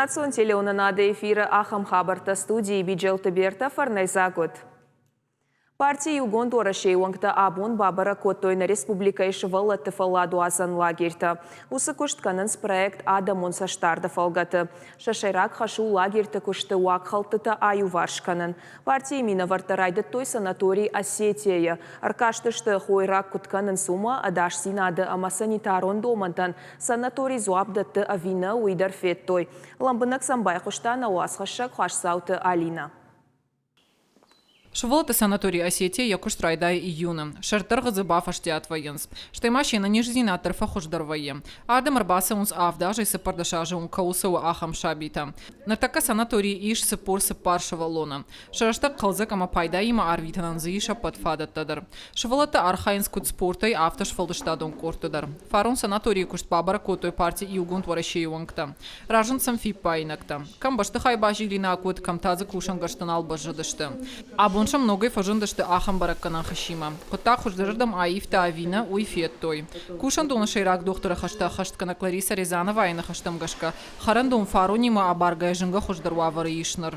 Информацион телеунанады эфиры Ахам Хабарта студии Биджелта Берта Фарнайзагут. Партия Югон Торашей Уангта Абун Бабара Коттойна Республика Ишвала Тефаладу Азан лагерта. Усы куштканынс проект Адамон Саштарда фалгаты. Шашайрак хашу лагерта кушты уак халтыта аю варшканын. Партия мина вартарайды той санаторий Осетия. Аркаштышты хойрак кутканын сума адаш синады ама санитарон домантан. Санаторий зуабдатты авина уйдар феттой. Ламбынак самбай куштана уасхашак хашсауты Алина. Шволоты санаторий Осетия якуш трайдай июна. Шартар газыбаф аштиат военс. Штай машина нижзина тарфа хуждарвае. Адам арбаса унс авдажа и сапардашажа un каусау ахам шабита. Нартака санаторий иш сапор сапаршава лона. Шараштак қалзак ама пайда има арвитанан заиша подфадаттадар. Шволоты архаинс кут спортай авташ фалдаштадон кортадар. Фарун санаторий кушт бабара котой партии Югон Торашей Уангта. Ражан самфипайнакта. Кам башты хайбажи лина акут кам тазы кушан гаштанал бажадашты. Абонша многой фажындашты ахам баракканан хашима. Хотта хуждырдам аифта авина уйфеттой. Кушан дон шейрак доктора хашта хашткана Клариса Рязанова айна хаштам гашка. Харан дон фарунима абаргая жинга хуждарвавары ишнар.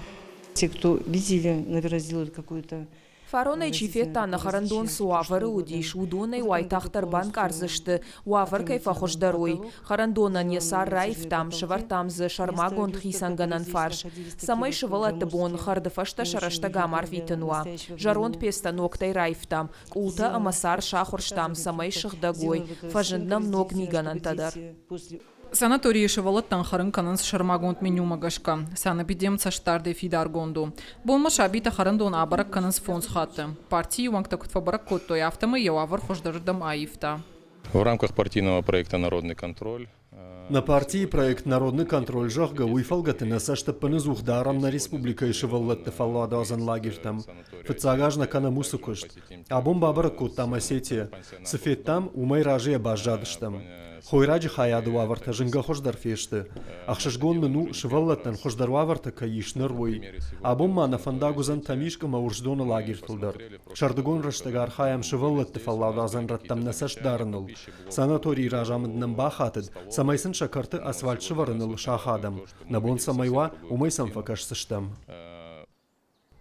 Те, кто видели, наверное, сделают какую-то... Фаронай чифета на харандон суавары удиш, удонай уайтахтар банк арзышты, уавар кайфа хождаруй. Харандона не саррайф там, шевартамзы, шармагон тхисанганан фарш. Самай шевалаты бон, хардыфашта шараштага марвитануа. Жарон песта ноктай райф там, култа амасар шахурштам, самай шахдагой, фажындам ног миганан тадар. Санатории шевалаттан харын кананс шармагонт меню магашка. Санапидем цаштарде фидаргонду. Болма шабита харандон абарак кананс фонс хатты. Партии уангта кутфабарак коттой автомы явавар хождардам аифта. В рамках партийного проекта «Народный контроль» на партии проект «Народный контроль» жахга уйфалгаты на саштапаны зухдарам на республика Ишеваллатты фаллада азан лагертам. Фыцагажна кана мусукушт. Абон бабара коттам Осетия. Сафеттам умай ражия бажадыштам. Хойраджи хаяду аварта жинга хождар фешты. Ахшашгон ну Шеваллаттан хождар аварта каиш нырвой. Абон мана фандагузан тамишка маурждона лагертулдар. Шардагон раштагар хаям Шеваллатты фаллада азан раттам на саштдарнул. Санаторий ражамындным бахатыд. Самайсын шакарты асфальт шыварыныл шахадам. Набон самайва умайсам факаш сыштам.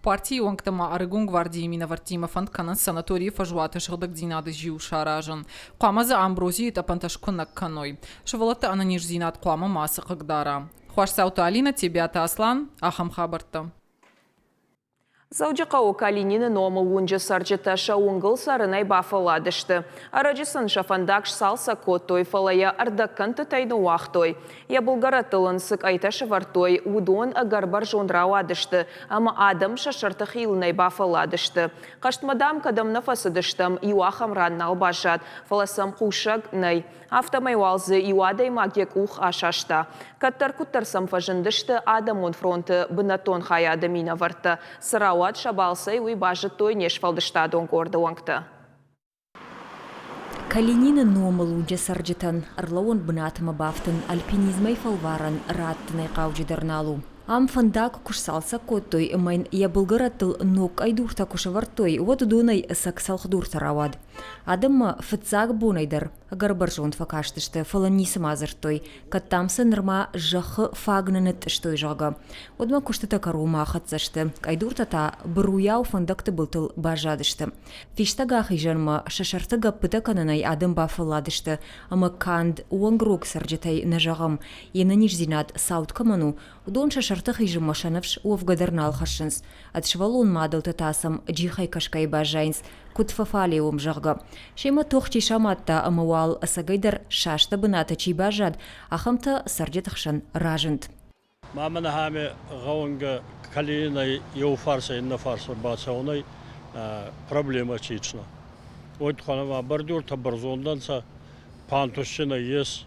Партии уангтама арыгун гвардии минавартима фанд канан санатории фажуаты шагдак динады жиу шаражан. Қамазы амброзии тапанташкунак каной. Шевалаты ананиш зинат қуама масы қагдара. Хуашсауты Алина, тебя Аслан, Ахам Хабарта. Зауджақа Калинины номал унжа сарджеташа унгыл сарынай бафаладышты. Араджысын шафандакш салса коттой фалая ардакканты тайны уақтой. Я булгаратылын сык айташы вартой удон агарбар жондрауадышты. Ама адам шашарты хилынай бафаладышты. Қаштмадам кадам нафасыдыштым юахам раннал бажат. Фаласам қушаг най. Автомайвалзы юадай магек ух ашашта. Каттар куттарсам фажындышты адамон фронты бынатон хаяды мина варта. Сарауат шабалсай уй бажат той нешфалдыштадон горды уангты. Калинины номал унжа сарджетан, арлауын бынатыма бафтын альпинизмай фалваран раттынай қаужидарналу. Ам фандак кушсалса коттой, майн я булгаратыл ног айдурта кушавартой, вот дунай саксалх дуртаравад. Адама фыцаг бунайдар, гарбаржон факаштышты, фаланисы мазыртой, каттамсы нырма жахы фагнанет штой жага. Одма куштыта карума хатсашты, айдуртата бруяу фандакты былтыл бажадышты. Фиштага хижанма шашартыга пытакананай адам бафаладышты, ама канд уангрук сарджетай нажагам, енаниш зинат сауткаману, удон шашартых хижам машанавш уавгадарнал хашынс, атшвалун мадал татасам джихай кашкай бажайнс, кутфафали умжага. Шема тохчи шаматта амауал асагайдар шашта быната чи бажад, ахамта сарджетахшан ражент. Мамана хаме гаунга калина еуфарса инна фарса бацауной проблема чична. Вот ханама бордюр табарзонданса пантушчина ес.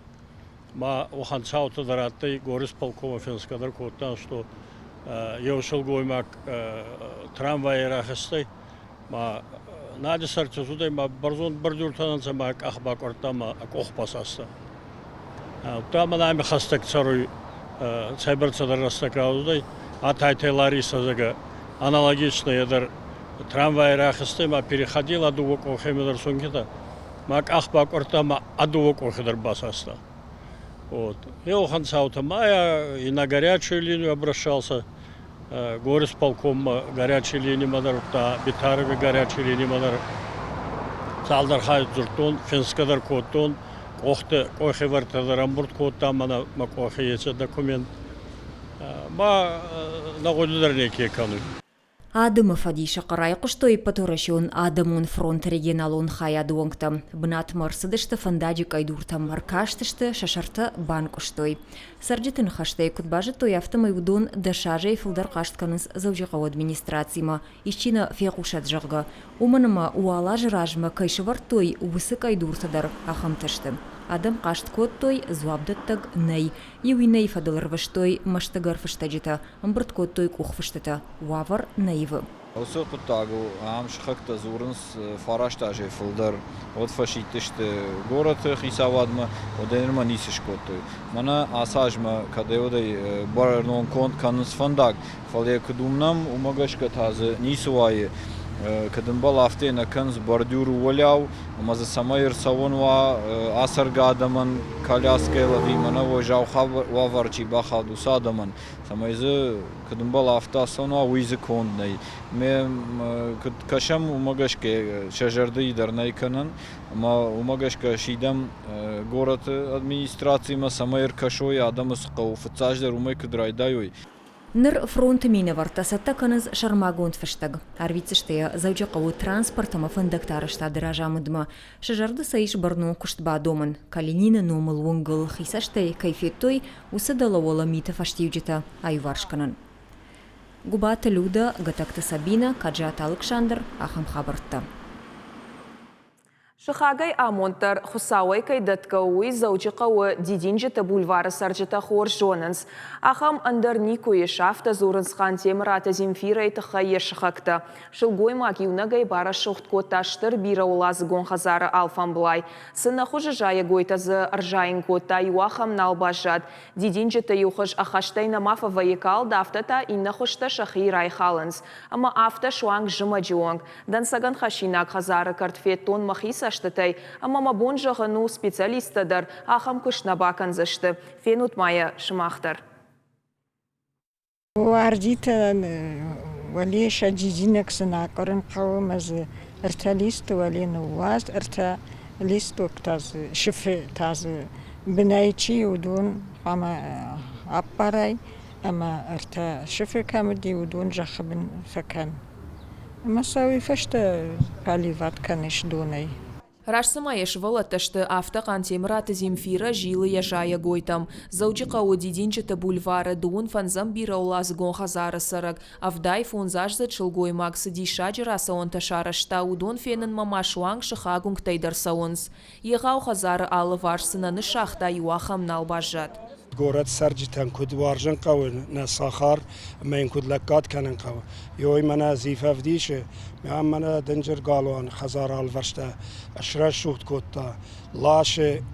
Ма ухан цаута дараттай горис полкома финскадар коттан, что еушыл гоймак трамвай рахыстай. Ма Нади сарчасудай ма борзон бордюр тананса ма ахбак ортама охпасаста. Тама нами хастак царуй цайберцадар растакраудой, атайтай Ларисазага аналогично ядар трамвай рахыстай ма переходил адувок охемедар сунгита. Мак ахбак ортама адувок охедар басаста. Вот. Йохан Саутамая и на горячую линию обращался. Горисполком горячей линии мадарта, Битарове горячей линии мадар. Салдар хайт зуртун, финскадар коттун, охе вартадар амбурт котта, мана макохе есе документ. Ма нагодудар неке кану. Адымы фадиша қарай құштой патурашион Адамун фронт регионалун хая дуонгта. Бнат марсыдышты фандадик айдурта маркаштышты шашарты банк ұштой. Сарджитын хаштай кутбажы той автомайудон дашажай фылдар қаштканыз заужиғау администрацияма. Ищина феқушат жағға. Уманыма уала жыражма кайшывар той увысык айдуртадар ахамтышты. Адам қашт коттой зуабдаттаг ней. Юиней фадылар ваштой маштагар фаштаджита. Амбрт коттой кухфаштата. Уавар нейвы. Осы құттағу амшықта зурынс фараштажы фылдар. От фашитышты гораты хисавадмы, оденерма нисиш коттой. Мана асажма кадеодай барнон конт каныс фандак. Фале кудумнам умагашка тазы нисуайы. Când balafte na când bordiuru voleau, mas samaier savonva asargadaman kaliaskela vimana vojau wavarchi baxadu sadaman. Samaize când balafta sonva uize kondnay. Me kasham umagashke shajardi darnay kanan, ama umagashka shidam gorat administratsiyma samaier kashoy adamız qawftsajder umay kdraydayoi. Ныр фронт мине вартасатта каныз шармагонт фаштаг. Арвицештея заучақау транспортама фындактарышта дыражамыдма. Шажарды саиш барну куштба домын. Калинина номыл унгыл хисаштай кайфеттой усадалавола мита фаштивджита айваршканан. Губата Люда, Гатакта Сабина, Каджата Александр, Ахам Хабартта. Шыхагай амонтар хусауай кайдаткауи заучықауы дидинжеті бульвары саржыта хор жонынс. Ахам андар никуе шафта зурынсқан теміраты земфира етіға ешіқақты. Шылгой магиунагай бара шуқт котташтыр бира олазы гонхазары алфан бұлай. Сына хұжы жайы гойтазы аржайын котта юахам налбажад. Дидинжеті юхыж ахаштай намафа вайекал дафтата инна хұшта шахи райхалынс. Ама афта шуанг жыма жуанг. Дансаган хашинак хазары картфеттон махиса штатай, ама бонжа ғыну специалистадар ахам күшна бакан зашты. Фенут мая шымақтар. Вардита валеша дизинек сынақырын қауымызы ірталисты валені уаз, ірталисты тазы, шифы тазы бінайчи удун, ама аппарай, ама ірта шифы камыди удун жақыбын факан. Ама сауи фашта паливат каныш дунай. Рашсымаеш валатышты автоқан теміраты земфира жилы яжая гойтам. Заучықауы дидинчеті бульвары дуын фанзам бира олазы гонхазары сырык. Авдай фунзажзы чылгой максы диша жыраса онта шарышта удон фенін мамашуан шыхагунг тайдарса онс. Еғау хазары алы варсынаны шахта юахам налбажат. Город сарджитан куд варжан қауы на сахар, мен куд лаккат канан қауы. Йой мана зифав дише, мен мана дэнджер галуан хазар алваршта, ашра шухт котта, лаше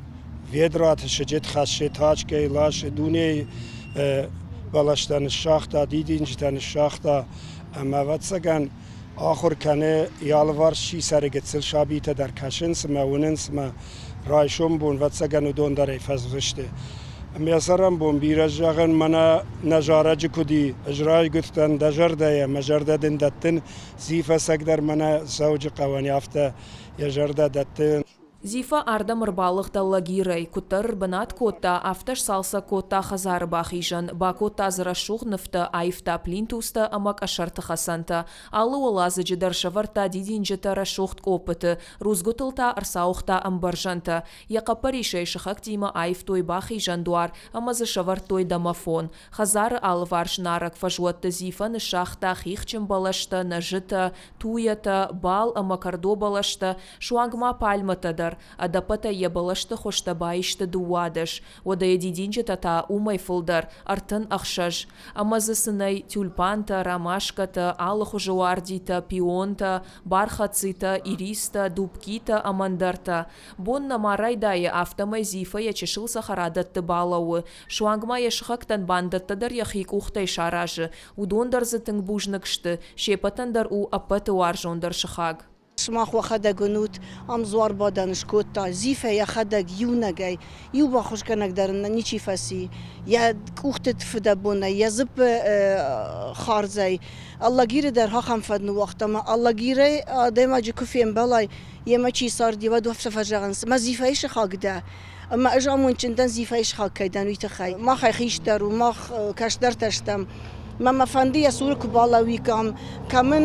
ведрат шеджет хасше тачке, лаше дуне балаштан шахта, дидинжтан шахта, ама ватсаган آخر کنه یالوار شی سر گتسل شابیت در کشنس ما وننس ما رایشون بون و تسگن و دون در فزرشته. میسرم بون بیرج جاگن منا نجارج کدی اجرای گفتن دجرده مجرده دن دتن زیفا سگدر منا زوج قوانی افته یجرده دتن. Зифа ардам ырбалықта лагирай, кутар банат кота, авташ салса кота хазар бахижан, ба кота зрашух нафта айфта плинтуста амак ашарта хасанта, аллы олазы жидар шаварта дидинжета рашухт опыты, рузгутылта арсаухта амбаржанта, яқапаришай шахактима айфтой бахижан дуар, амазы шавартой домофон, хазар алварш нарак фажуатта зифа на шахта хихчем балашта, нажита, туята, бал амакардо балашта, шуангма пальматадар, адапата ебалашты хоштабайышты дуадыш, ода едидинчета та умай фылдар, артын ақшаж. Амазысынай тюльпанта, ромашката, алы хужуардита, пионта, бархацита, ириста, дубкита, амандарта. Бонна марайдайы автомай зифа ячешыл сахарадатты балауы. Шуангма яшықақтан бандаттадар яхик ухтай шаражы. Удондар зытың бужныкшты, шепатандар у аппаты уаржондар шықаг. شماخ وخدا جنوت ام زوار بادنش کوتا زیفه یا خدا گیونگی یو با خوش کنک درن نیچی فسی یا کوخت فدبونه یا زب خارزی الله گیره در ها خم فدن وقت ما الله گیره دائما جو کفیم بالای یه ما چی صار دیو دو فش فجرانس ما زیفه ایش خاگده اما اجامون چندن زیفه ایش خاگ کیدن ویت خی ما خی خیش در و ما کش در تشتم ما فندی سور کبالاوی کام کامن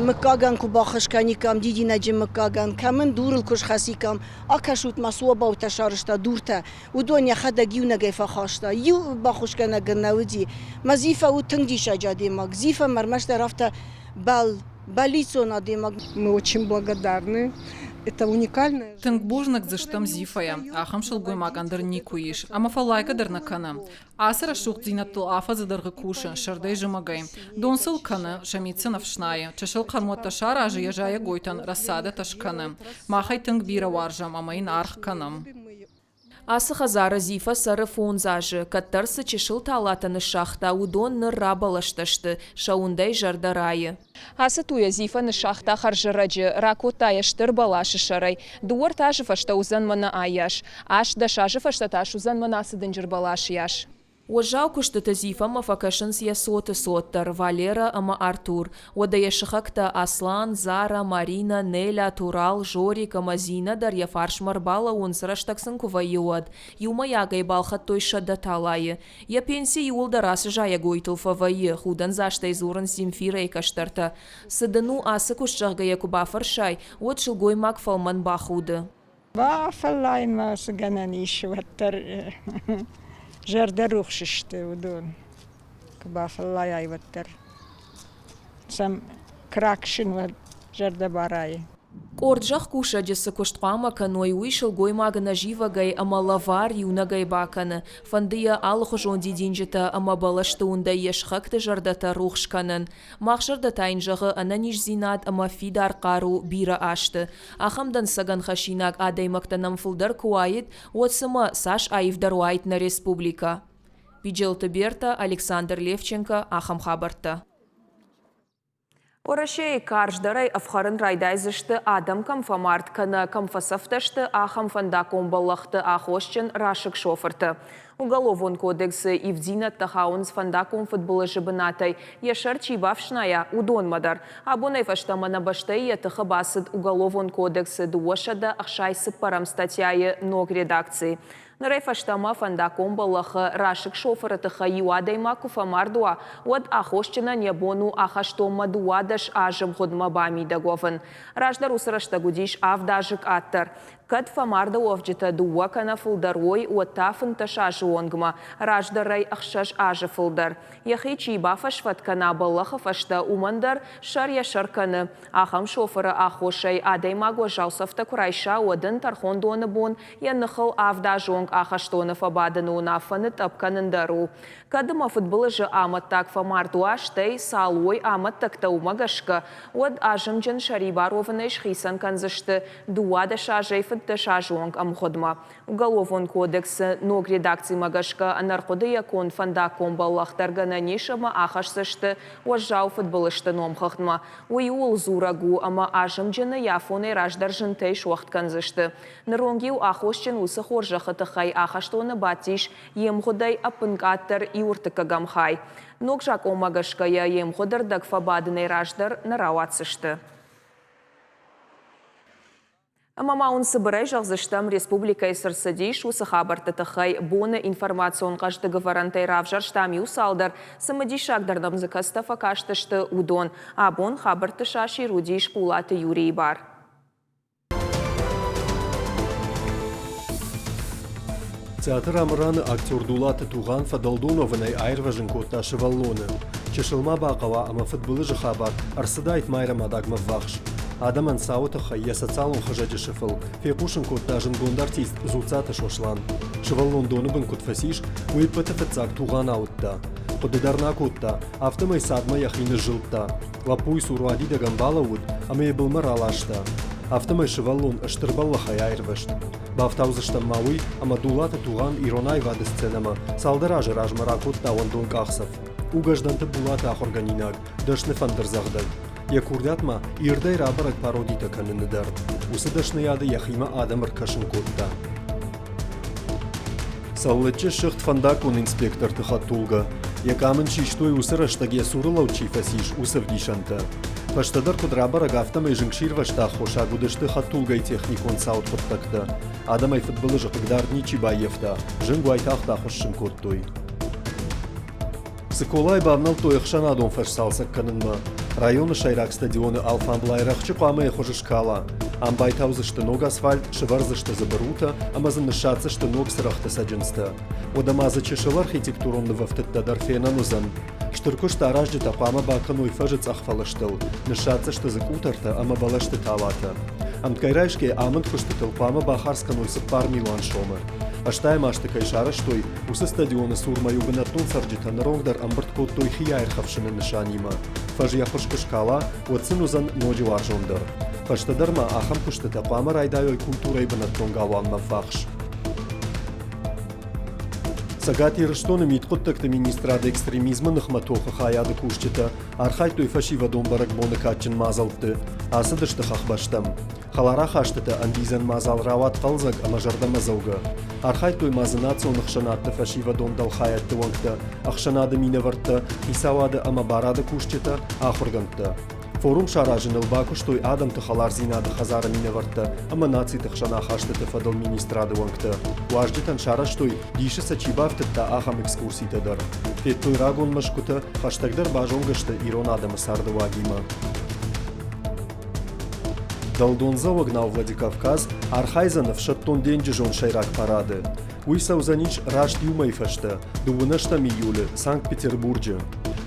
مکاگان کباخش کنی کام دیدی نجم مکاگان کامن دور الکش خسی کام آکشوت مسوا با تشارشتا دورتا و دنیا خدا گیو نگیف خاشتا یو باخوش کنه گرنودی مزیفه و تنگی شجادی ماگ زیفه مرمش رفته балицу на дымок. Мы очень благодарны. Это уникальное. Тынг божнак заштам зифая, ахам шелгой макандер никуиш, ама фалайка дер накана. Асера шух зинаттыл афа задыргы куша, шардай жымагай. Донсыл кана, шамица навшная, чашыл кармот ташар ажы яжая гойтан, рассада ташкана. Махай тынг бира варжам, амайн арх канам. Асы хазара зифа сары фонзажы, каттарсы чешыл талатаны шахта, удон ныр рабалашташты, шаундай жардарайы. Асы туя зифа ны шахта харжыраджы, ракотая штыр балашы шарай, дуар тажы фашта узан мана аяш, аш да шажы фашта таш узан мана сыдынжыр балаш яш. Ожау куштыты зифа мафакашын сия соттар, Валера ама Артур. Ода яшыхакта Аслан, Зара, Марина, Неля, Турал, Жорик, Амазина, Дарья Фаршмарбала, унсыраштаксын кувайуад. Юма ягай балхат той шада талайы. Я пенсии улдарасы жая гойтыл фавайы, худан заштай зурын Земфира каштарта. Сыдыну асы кушчага якуба фаршай, от шылгой мак фалман бахуды. Бафалай масы гананиш ваттар. Жардарух шишты удон. Кбафалай айваттар. Сам кракшин вад жардабарай. Корджах куша джесы куштқама каной уишыл гоймага наживагай ама лавар юнагай баканы. Фандия алху жонди динжета ама балашты ундай ешхакты жардата рухшканын. Махшырда тайнжағы ананиш зинат ама фидар қару бира ашты. Ахамдан саган хашинак адаймактанам фылдар куайт, отсыма Саш Аивдар уайт на республика. Биджелты Берта, Александр Левченко, Ахам Хабарта. Орашей карждарай афхарын райдайзышты адам камфамарт кана камфасафташты ахам фандаком баллахты ахошчен рашык шофырты. Уголовный кодекс Ивдина Тахаунс фандаком футбола жибынатай яшар чибавшная удон мадар. Абонай фаштамана баштай ятахабасыд уголовный кодекс дуошада ахшайсы парам статьяи ног редакции. Нарай фаштама фандаком баллахы рашык шофырытыха юадайма куфамардуа от ахошчена небону ахаштома дуадаш ажым ходма бамидаговын. Раждар усырашта гудиш авдажык аттар. Кад фамарда овджита дуакана фулдарой от тафын ташажы онгма. Раждарай ахшаш ажы фулдар. Яхи чиба фашфаткана баллахы фашта умандар шар яшарканы. Ахам шофыры ахошай адайма гожалсафта курайша одын тархондуаны бон яныхыл авдажонг ахаштоны фабадыны унафаны тапканындару. Кадыма футболы жы амат так фамардуа штай салой амат такта умагашка. Од ажымжын Шарибарованы шхисан канзышты дуада шажай фытташажонг амходма. Уголовный кодекс ног редакции магашка анарходы якон фандаком баллахтаргана нишама ахашсышты ожау футболышты номхахтма. Уйул зурагу ама ажымжыны яфоны раждар жынтай шуахт канзышты. Наронгиу ахошчын усы хоржахытыхай ахаштоны батиш емходай апынкаттар иуртыка гамхай. Ногжак омагашкая емходар дагфабадыны раждар нарауатсышты. Амамаун сыбырай жалзыштам республика исырсыдейш усы хабартытыхай боны информацион қаштығы варантай равжар штам юсалдар сымыди шагдарнам зыкаста факаштышты удон, а бон хабартыша ширудейш пулаты юрий бар. Театр амраны актер Дулаты Туған Фадалдоновынай айрважын котташы валлоны. Чешылма бақава ама футболы жы хабар арсыдайт майрам адагма вахш. Адаман сауытыха я социалун хажаджы шыфыл. Фепушын коттажын гондартист зуцаты шошлан. Шываллон доныбын котфасиш уйпыты фыцак Туған аутта. Подыдарна котта, автомай садма яхины жылтта. Лапуй суруади дагамбала уд, ама ебылмар алашта. Автомай шываллон ыштырбаллахай айрвашт. Бафтаузыштам мауи, ама Дулаты Туған иронай вады сценама. Салдаражы ражмара котта ондон кахсав. Угажданты Булаты ахорганинаг, дышны фандырзағдай. Якурдятма ирдай рабарак пародита каныныдар. Усыдашны яды яхима адамыр кашын котта. Саллычы шыхт фандакун инспектор тыхаттулга. Якамын шиштой усырыштаге сурылау чифасиш усов дишанта. Паштадар кудрабара гафтама и жинкшир вашта хоша гудышты хаттулгай техникон саут коттакта. Адамай футболы жықыгдар ничи байефта. Жингуайтахта хошшын коттой. Сыколай бавнал тояхшан адон фашсалсак канынма. Районы шайрак стадионы Алфамблайрахчы қамы ехожы шкала. Амбайтаузышты ног асфальт, шыварзышты забырута, амазынышатсышты ног сырахты саджынсты. Одамазычы шыл архитектуронны вафтытта фенанузан. Штыркушты аражды тапама бакын ойфажыц ахфалыштыл. Нышатсышты зыкутарта, ама балашты талата. Амткайрайшке амынд кушты тылпама бахарскан ойсып пар милуан шомы. Аштай машты кайшары штой, усы стадионы сурмаю гынатнун сарджитан ронгдар амбырткот той хияйрхавшыны нышанима. Фаж яхушкы шкала, отсын узан ноджи варжондар. Фаштадарма ахам кушты тапама райдайой культурой гынатнун галуанма фахш. Сагати рыштоны миткоттакты министрады экстремизма нахматоха хаяды кушчыта, архай той фашива домбарак боны качын мазалты, асыдышты хахбаштам. Халара хаштыта андизан мазал рават қалзак амажарда мазауга. Архай той мазынацион ахшанатты фашива дондал хаятты вангта, ахшанады минавартта, исавады амабарады кушчыта, ахургантта. Форум шаражын ылбаку, штой адамты халар зинады хазара минавартта, ама наций тахшана хаштыты фадал министрады вангта. Уаждитан шара штой диши сачибавтытта ахам экскурситадар. Фет той рагон машкута хаштагдар бажонгашты ирон адамы сарды вагима. Далдонза вагнал Владикавказ, Архайзанов шаттон денджижон шайрак парады. Уйсаузанич рашт юмайфашта, дувынаштам июле, Санкт-Петербурге.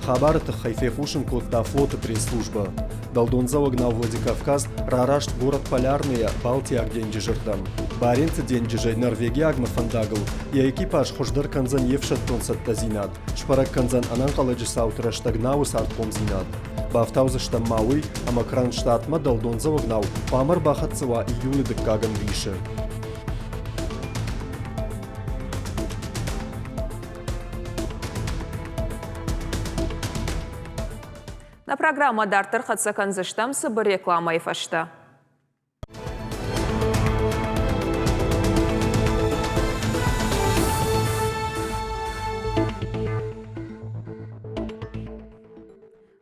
Хабарыты хайфехушин котта флота пресс-служба. Далдонза вагнал Владикавказ, рарашт город Полярная, Балтияк денджижирдам. Баренцы денджижай Норвегия агма фандагл, и экипаж хождар канзан евшаттон саттазинат. Шпарак канзан ананкаладжи саутраштагнау сартком зинат. Бафтаузыштам Мауи, амакран штатма Далдонза вагнал, памар бахатцева июле дыккаган више. На программа Дартер Хацаканзыштам сыбыр реклама ефашта.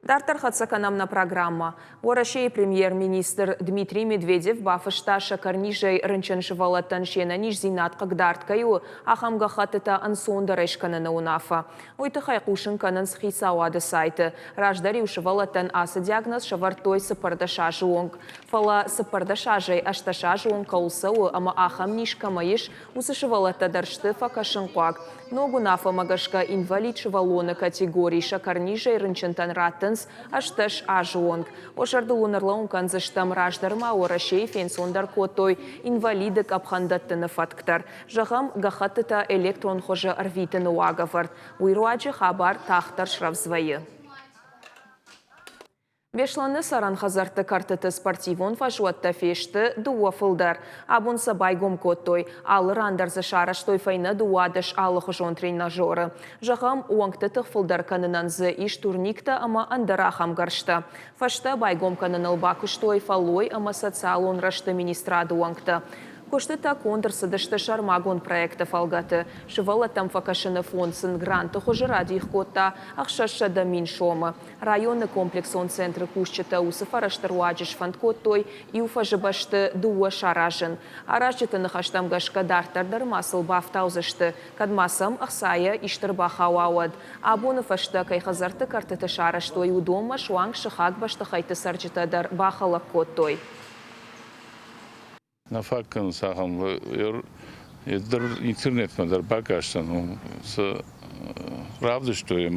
Дартер Хацаканамна программа. Орашей премьер-министр Дмитрий Медведев бафышта шакарнижей рынчаншывалаттан шена нижзинат кагдарткаю ахамга хатыта ансонда решканына унафа. Ойты хайкушын канын схисауады сайты. Раждари ушывалаттан асы диагноз шавартой сыпардашажы онг. Фала сыпардашажей ашташажы онг каулсау ама ахам нишкамаиш усышывалатта даршты факашын куак. Ногу нафа магашка инвалид шывалоны категории шакарнижей рынчантан раттын ашташ ажуонг. Ошарды лунарлаун канзыштам раждарма орашей фенсондар котой инвалидык абхандаттыны фатктар. Жағам гахатыта электрон хожа арвитыны уагавард. Уйруаджи хабар тахтар шравзвайы. Бешланы саран хазарты картыты спортивон фажуатта фешті дуа фылдар. Абунса байгом коттой. Алыр андарзы шараштой файны дуадыш алығы жон тренажоры. Жағам уаңктытық фылдар канынанзы иш турникта ама андарахам гаршта. Фашта байгом каныныл бакыштой фалой ама социалон рашты министрады уаңкта. Коштыта конкурсы дышты шармагон проекты фалгаты. Шывала там факашыны фонсын гранты хожы ради их котта, ахшашада мин шомы. Районный комплекс он центры кушчыта усыфараштыр уаджиш фанткоттой и уфажыбашты дуа шаражын. Аражыты нахаштам гашка дартардар масыл бафтаузышты. Кадмасам ахсая иштыр бахауауад. Абуны фашта кайхазарты картыты шараштой удома шуанг шихак башты хайты сарджытадар бахалак коттой. На факт сахам интернет мадар бакаштан с правда что я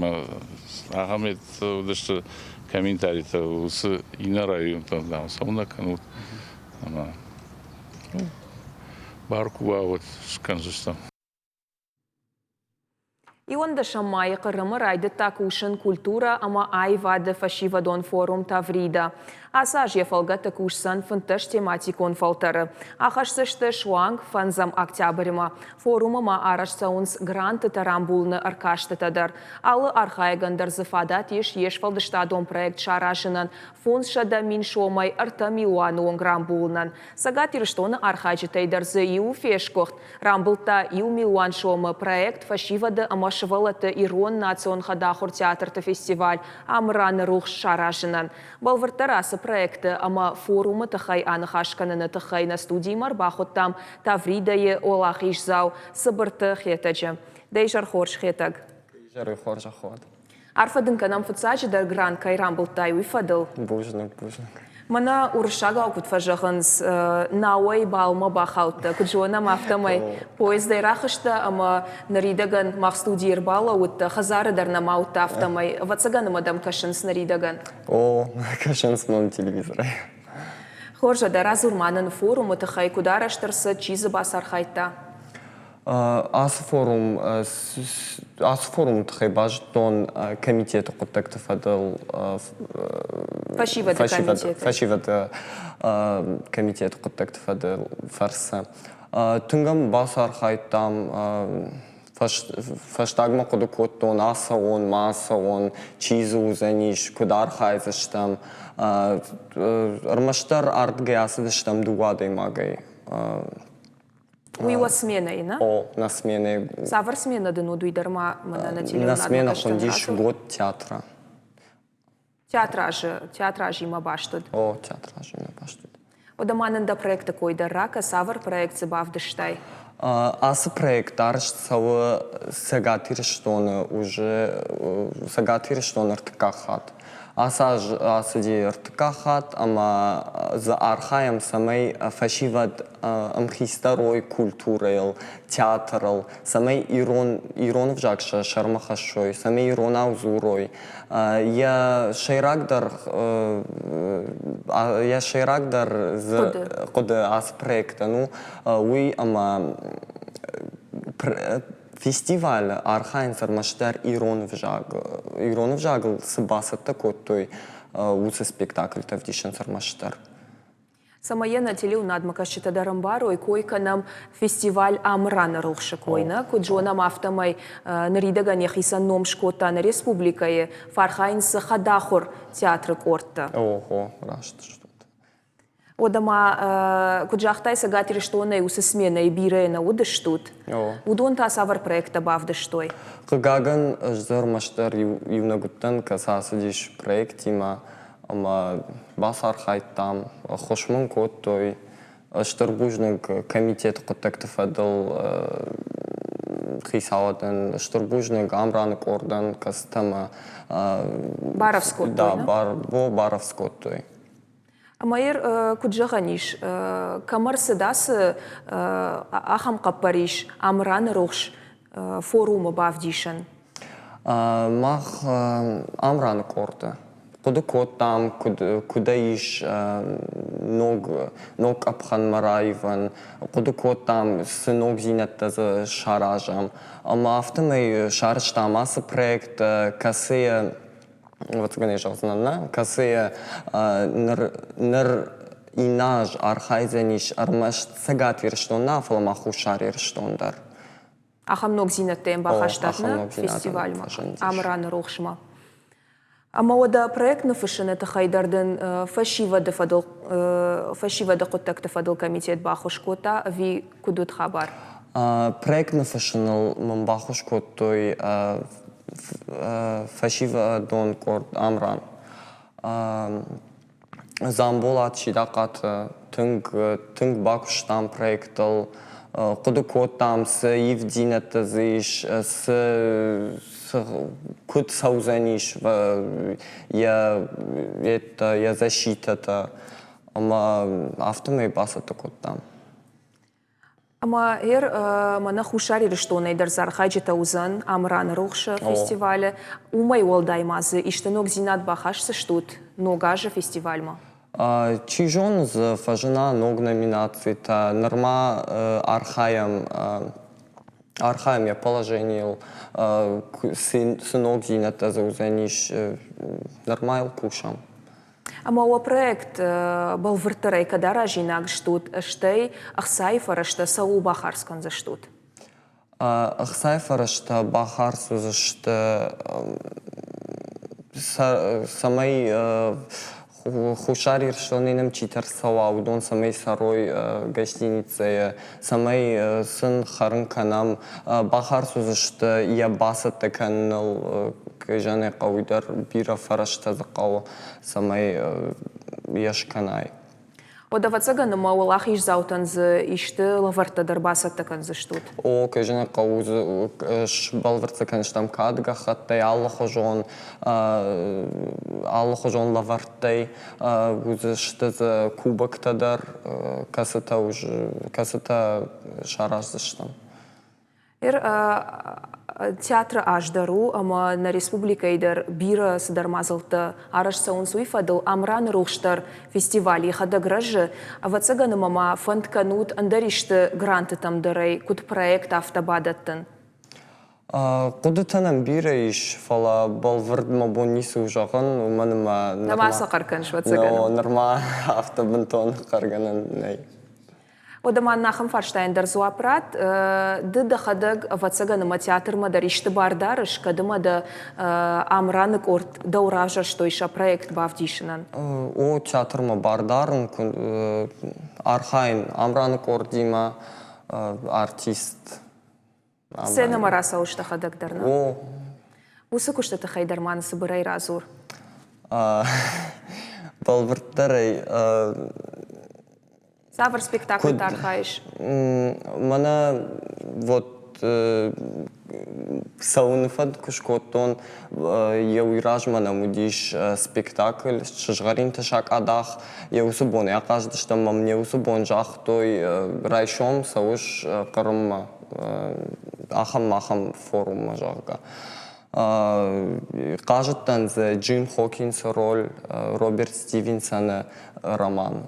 ахамет что комментарий то с инараю там сауна канут ама баркува вот сканжестан. Ионда шаммай қырымы райды такушын культура ама айвады фашивадон форум таврида. Аса жефалга такушсан фынтыш тематикон фалтары. Ахашсышты шуанг фанзам октябрьма. Форума ма арашсаунс гранты тарамбулны аркаштытадар. Алы архайгандар зыфадат еш фалдыштадон проект шаражынын. Фоншада миншомай арта милуануон грамбулнан. Сагат ирштоны архайжытайдар зы иу фешкохт. Рамбылта иу милуан шомы проект фашивады ама шывалаты ирон национ хадахур театрты фестиваль амраны рух шаражынын. Балвыртарасы проекты ама форумы тахай анахашканыны тахай на студии марбахот там тавридае олах ишзау сыбырты хетаджы. Дейжар хорш хетаг. Дейжар хорш ахуат. Арфадын канам фыцаджы дар гран кайрам былтай уйфадыл. Бужнак. Мана уршага окут фажахынс науай балма бахалты. Куджуана мафтамай поездай рахышта, ама наридаган мах студиер бала утта хазары дарна маута автомай. Вацаганы мадам кашынс наридаган? О, кашынс мам телевизора. Хоржа да разурманын форум это хай кудараштырсы чизы басар хайта. Ас форум тхай бажтон комитет кутектов адал фашиват комитет кутектов адал фарса. Тунгам басар хайтам фаштагма кудукоттон аса он маса он чизу узаниш кудар хайзаштам армаштар артге асадыштам дугадой магай. Уйва смена ина? О, на смене. Савар смена дыну дуйдарма мана на телевизоре. На смена хондиш год театра. Театражи има баштуд. О, театражи има баштуд. Одаманында проекта койда рака, савар проект забавдыштай. Аз проект аршцалы сагатирштоны уже сагатирштоны ртыкахат. Асади ртыкахат, ама за архаем самой фашивад амхистарой культурел, театрал, самой ирон вжакша шармахашой, самой ирон аузурой. Я шейрагдар за коды ас проекта, ну, уй ама фестиваль архайнсар маштар ирон вжагл сыбасатта коттой усы спектакль тавдишен сармаштар. Самая на телеу надмакашчита дарамбару и койка нам фестиваль амрана рухши койна, куджонам автомай наридаган яхисан ном шкота на республикае фархайнса хадахур театры корта. Ого, рашт что. Одама куджахтай сагатири штоны усы смена и бире на удыштут. Удон та савар проекта бавдыштой. Кагаган ждермаштар юнагуттан касасадиш проектима ама басар хайттам хошмун коттой штурбужник комитет контактов адал хисаватан штурбужник амранок ордан кастама Баровскот. Да, Баровскоттой. Амайр куджаганиш камар сыдасы ахам капариш амран рухш форумы бавдишен. Мах амран корта. Куда кот там, куда иш ног Абхан Мараеван, куда кот там сынок зинетта за шаражам. Ама автомай шарж там асы проект касыя вот конечно знана касыя нер инаж архайзаниш армаш цагатвир что на фламаху шарир штондар. Ахам ног зинеттен бахаштатна фестиваль амран рухшма. Амауада проект нафышын это хайдардын фашивада контакты фадыл комитет бахушкота ви кудут хабар. Проект нафышынал мамбахушкотой фашива дон корт амран. Замболат шидакат тынг бакуштам проектал кудукот там с евдинета зиш с куд саузаниш я защита ама автомой басата кот там. Ама мана хушари рештоны дарзар хайджета узан амран рухша фестиваля умай олдаймазы иштенок зинат бахашсы штут ногажа фестивальма. Чижон за фажена ног номинации та норма архаям архаемия положение сынок зинатта заузаниш нормайл кушам. Ама о проект был выртырай кадара жинак штут, штей ахсайфара, что сау бахарскан за штут. Ахсайфара, что бахарсу за что самый хушарир, что не нам читер сала, удон самый сарой гостинице, самый сын харнка нам бахарсу за что я басат таканал кежане каудар бира фарашта за кау самый яшканай. Одавацага нама Аллах иш заутан за ишты лавартадар басат такан за штут. О, кежане кауз балварца канштам кадга хаттай Аллах хожон лавартай уз что за кубок тадар касата уже касата шарас за штам. Театр аждару, ама на республика идар бира садармазалта араш саун суифадыл амран рухштар фестивали хадагражы, а вацага мама фонд канут андаришты гранты там дарай, куд проект автобадаттын. Кудытанам бира иш фала балвард мабонису жағын, уманыма Намаса қарканш вацага. Но норма автобантон қарганан. Одаман нахам фарштайндар зуапрат, да хадаг вацага нама театр мадаришты бардарыш, кадыма да амранық орт дауражар, что иша проект бавдишинан. О театр ма бардарын, архайн амранық ордима артист. Сцена мараса ушта хадаг дарна. О. Усы куштаты хайдарманы сыбырай разур. Балварддарай. Савр спектакль тархаиш. Мана вот сауныфад кушкотон еуиражмана мудиш спектакль шажгарин ташак адах еусубон. Я каждый что мам не усубон жах той райшом сауш карма ахам форум жага. Кажется, за Джим Хокинс роль Роберт Стивенсона роман.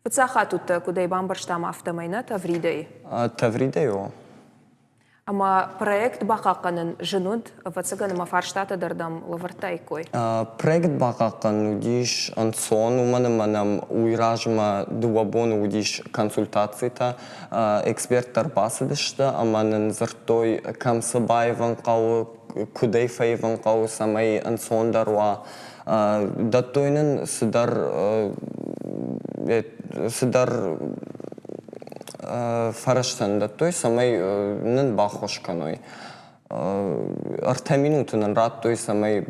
Вцаха тут куда и бамбарштам автомайна тавридей. Тавридей о. Ама проект бахаканын женуд вцаган мафарштата дардам лавартайкой. Проект бахакан удиш ансон уманам уиражма дуабон удиш консультацията эксперттар басыдышты аманын зыртой камсыбаеван кау кудайфаеван кау самай ансондарва даттойнын сыдар фараштан даттой самай нын бахошканой артаминутын раттой самай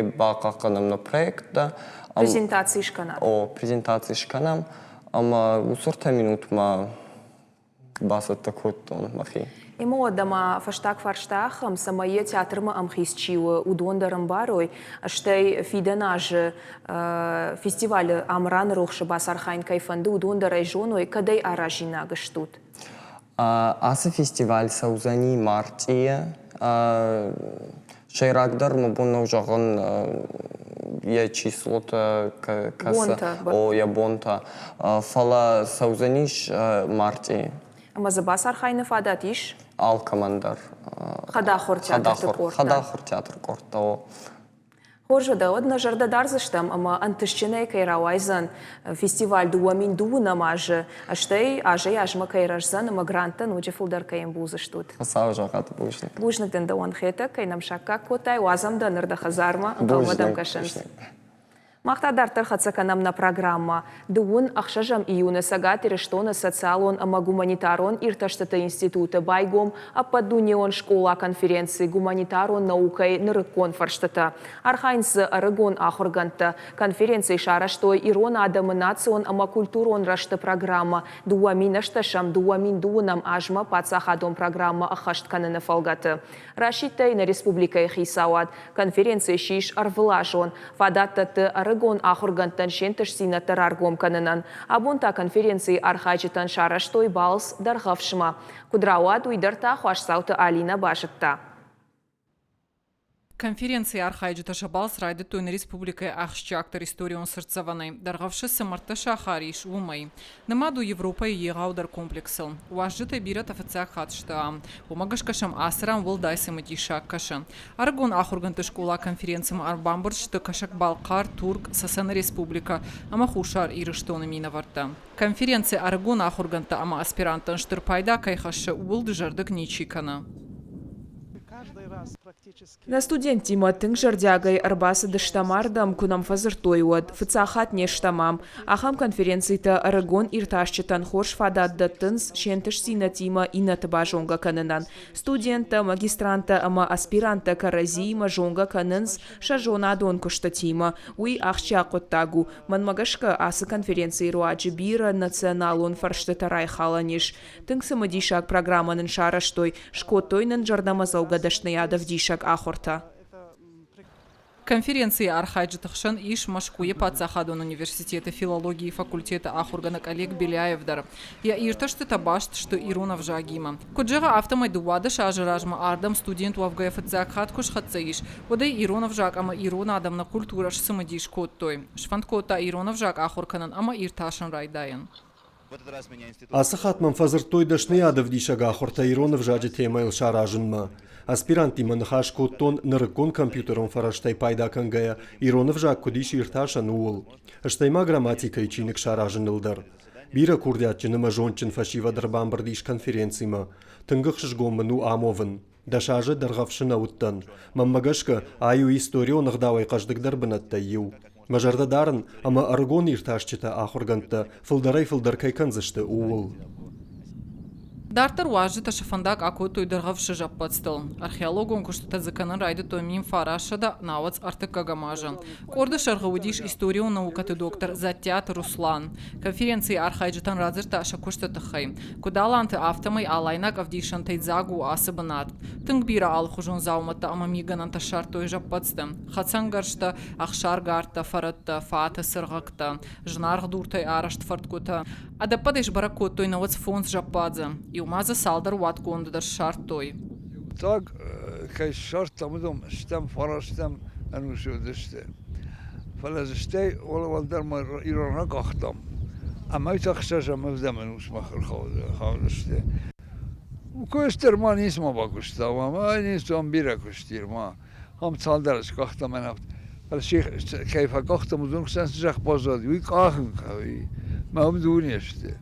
бақақанам на проекта презентации шканам. О презентации шканам ама усорта минутма басат такоттон махи. Имо дама фаштак фарштахам самае театрма амхисчиу удондарам барой, штей фиденаж фестиваль амран рухши басархайн кайфанды удондарай жоной кадай аражина гаштут. Асы фестиваль саузани мартия шайрагдар мабунна ужаган я числота каса о я бонта фала саузаниш мартия. Ама за басархайны фадатиш? Ал командар. Хадахор театр корта. Хадахор театр корта. Хоржа да одна жарда дарзыштам, ама антышчынай кайрауайзан фестиваль дуамин дуунамажы, аштей ажай ажма кайражзан, ама грантан уджи фулдар кайым бузыштут. Хасау жагат бужник. Бужник да он хета, кайнам шакка котай, уазам да нырда хазарма, галвадам кашанс. Мақтадар хацаканамна программа. Дуун ахшажам июна сагатире штона социалон ама гуманитарон ирташтата института байгом, а падунеон школа конференции гуманитарон наукай нырыкон фарштата. Архайнс арыгон ахорганта конференции шараштой ирон адамы национ ама культурон рашта программа. Дуамин ашташам дуамин дуунам ажма пацахадон программа ахаштканына фалгаты. Рашитай на республика Хисауат конференции шиш арвлажон фадаттаты Арагон ахургантан шентыш синатар аргом канынан. Абунта конференции архачитан шараштой балс дархавшма. Кудрауат уйдарта хуашсаута Алина башытта. Конференция архайджита шабалс райды тойны республикой ахшчактар историон сырцаванай. Даргавшысы марташа хариш умай. Намаду Европа и егаудар комплексыл. Уажжыта бират официак хатшта. Умагашкашам асырам вылдайсы мытишак каша. Аргон ахурганты школа конференциям арбамбыршты кашак Балкар, Турк, Сасана республика. Ама хушар ирыштоны минаварта. Конференция аргон ахурганты ама аспирантан штырпайда кайхашы уылды жардык ничикана. На студент Тима тың жардягай арбасы дыштамардам кунам фазыртойуад, фыцахат нештамам. Ахам конференцийта арагон ирташчытан хорш фададда тынс шентыш сина Тима инатыба жонга канынан. Студента, магистранта, ама аспиранта каразима жонга канынс шажона дон кушта Тима. Уй ахча коттагу. Манмагашка асы конференции руаджи бира националон фарштатарай халаниш. Тың самадишак программанын шараштой, шкотойнын жардамазауга дашнаядов дишак ахорта. Конференции архайджитахшан иш машкуе пацахадон университета филологии факультета ахурганак Олег Беляевдар. Я ирташты табашт, что Иронов жагима. Куджага автомайдуада шажиражма ардам студент уавгая фацахат куш хатсаиш. Одай Иронов жаг ама Ирона адам на культураш самадиш коттой. Шфанткота Иронов жаг ахурканан ама ирташан райдаян. Асахатман фазыртой дашнаядов дишага ахорта Иронов жаджи темайл шаражынма. Аспиранти манхаш коттон нарыкон компьютером фараштай пайда кангая Иронов жак кудиш ирташан уул. Аштайма грамматика и чиник шаражынылдар. Бира курдятчыныма жончын фашивадар бамбардиш конференцийма. Тынгых шжгомману амовын. Дашажы даргавшына уттан. Маммагашка аю историон агдавай каждыгдар бынатта ю. Мажарда дарын, ама аргон ирташчыта ахурганта фылдарай фылдаркай канзышты уул. Дартар уажжыта шафандак акутой даргавшы жаппатстыл. Археологон куштата заканын райды томим фарашада навац артыкагамажа. Корды шаргавудиш историю наукаты доктор Затят Руслан. Конференции архайджитан разырта шакуштата хай. Кудаланты автомай алайнак авдишан тайдзагу асыбынат. Тынгбира алхужун заумата амамиганан ташартой жаппатсты. Хацангаршта ахшаргарта фаратта фата сыргакта. Жнаргдуртай арашт фарткута. Адападеш баракоттой навац фонс жаппадза. Умаза салдар ваткондар шартой. Так, кай шартам дом, штам фараштам анушудыште. Фалазыште олавалдар ма ирона гахтам. Ама итахшажа мавдам анушмахр хавдыште. Костер ма нисма бакуштам, ама нисам бира куштирма. Хам салдарш гахтам анафт. Фалших кайфа гахтам зунксан сжах базад. Уй кахын кави. مبدونیشته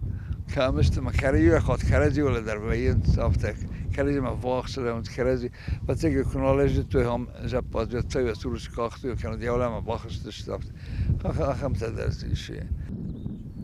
کامست ما کاری خود کاری ولی در باید سافتک کاری ما واقعا اون کاری بعد که کنالج توی هم جباد توی سروش کاختی و کنار دیولا ما باخشتش سافت خم تدرسیشه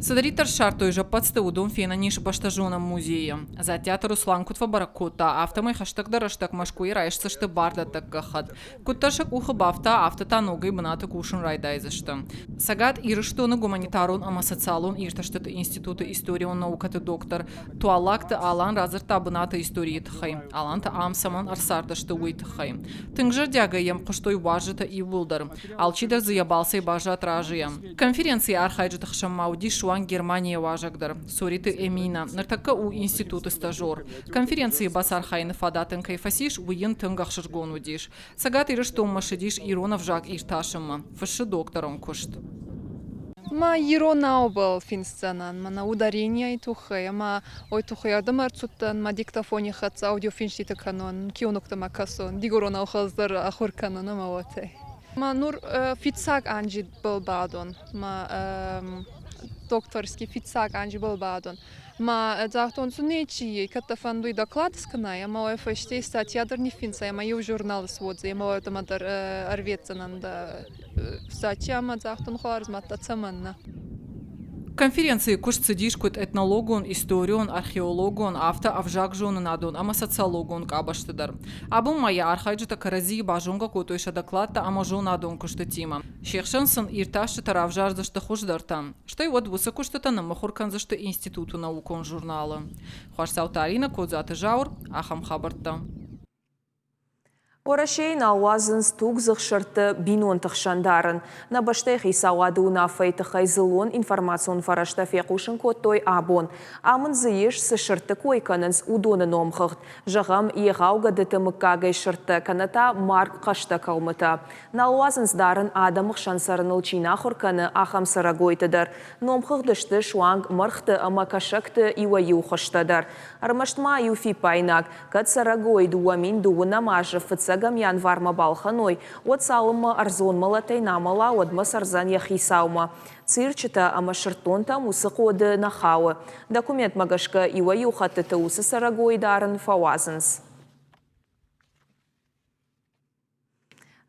Садаритар шартой жапатсты удом фенаниш баштажоном музее. Затят Руслан кутва баракота автомай хаштаг дараштаг машкуи райшсышты барда таккахат. Кутташак уха бафта автата ногой бната кушын райдайзышты. Сагат ирыштоны гуманитарон ама социалон ирташтыты институты историон наукаты доктор. Туалакты алан разырта бната истории тхай. Аланта амсаман арсардашты уй тхай. Тынгжар дягаем куштой важыта и вулдар. Алчидар заябался и бажат ражиям. Конференции архайджитах шаммауди Шуан Германия важагдар. Сориты Эмина. Нартака у института стажер. Конференции басар хайны фадатын кайфасиш уйын тынгах шыргону диш. Сагат ирыштом машидиш Иронов жак ирташымма. Фышы доктором кушт. Ма Ирона был финсценан, ма на ударение и тухай, ма ой тухай ардамар цуттан, ма диктофоне хатса аудиофинштита канон, кионокта ма касон, дигорона ухаздар ахур канон, ма ватай. Ма нур фицак анжи был бадон, ма докторский фицак анжи был бадон. Ма захтон сунечи, катафандуй доклад сканай, ма офэштей статья дар не финца, ма ю журнал сводзе, ма это мадар арвецанан да статья, ма захтон хуарзматта цаманна. Конференции кушцедишкут этнологон, историон, археологон, авжакжон надон, ама социологон кабаштыдар. Абун мая архайджыта карази бажонга котойша докладта ама жон надон куштатима. Шехшансын ирташты таравжардышты хуждартан. Штай вот высокуштата на махурканзышты институту наукон журналы. Хуашсаутарина кодзаты жаур, ахам хабарта. Орашейн ауазын стугзық шырты бинон тұқшандарын. Набаштай хисауады унафай тұқай зылон информацион фарашта феқушын коттой абон. Амын зыеш сы шырты койканынс удонын омқығд. Жағам еғауға дытымыққағай шырты каната марк қашта қалмыта. Налуазын здарын адамық шансарын ұлчина құрканы ахам сарагойтыдар. Номқығдышты шуанг мырқты амакашақты иуаю қыштадар. Армаштма юфи пайнак, кат сарагойду уамин дуына мажы фыца гамян варма балханой, от салымы арзонмала тайнамала одма сарзан яхисаума. Цирчыта ама шыртонта мусы коды нахауы. Документ магашка иуаю хаттыты усы сарагойдарын фауазынс.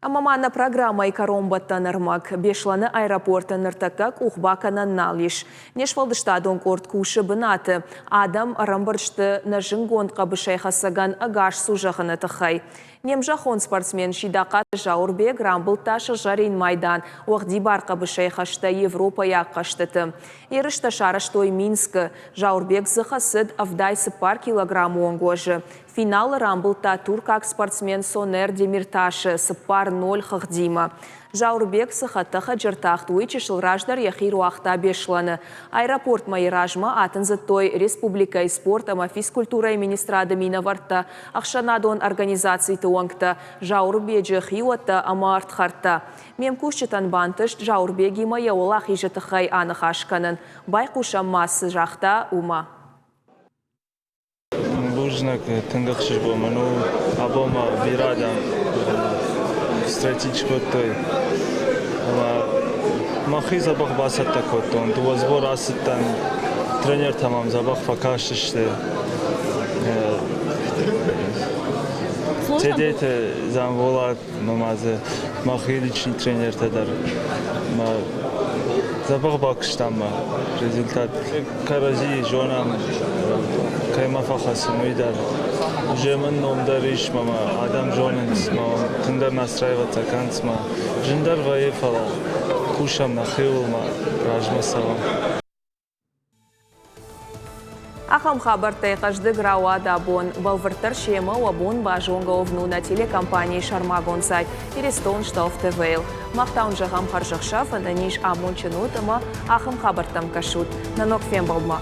Амамана программа икаромбаттан армак. Бешланы аэропорта ныртакак ухбакана налиш. Нешвалдыштадон корт куши бынаты. Адам рамбаршты на жингон қабышайхасаган агаш сужаханы тахай. Немжахон спортсмен шидақат Жаурбек рамбылташы жарин майдан. Уақди бар қабышайхашта Европа яққаштыты. Ерішта шараштой Минск. Жаурбек зыхасыд авдайсы пар килограмм оңгожы. Финал рамбылта туркак спортсмен Сонер Демирташы сыпар 0 ххдима. Жаурбек сыхаттаха жыртақты уйчышыл раждар яхир уақта бешланы. Аэропорт майражма атынзы той республика и спорт ама физкультура и министрады минаварта ақшанадон организации туаңкта Жаурбеджі хиуатта ама артхарта. Мемкушчытан бантыш Жаурбеги мая олақ ежетіхай анық ашқанын. Байқуша масы жақта ума. Бужнак тыңдықшыш болману абома бирадам стратегической той. Махи забах басатта коттон. Дуазбор асыттан тренер тамам забах факаштышты. Тедете замволат мамазы махи личный тренер тадар. Забах бакштамма. Результат карази жонам кайма фахасым уйдар. Жемын номдариш мама адам жонынс мама тындар настраиваться канцма. Жиндар ваефала кушам нахилма ражма салам. Ахам хабартай кажды грауа дабон. Балвартар шема уабон бажонга овну на телекомпании Шармагон сайт. Ирестон шталф ТВЛ. Мақтаун жағам харжықшаф, ананиш амон чинутама ахам хабартам кашут. Нанок фем балма.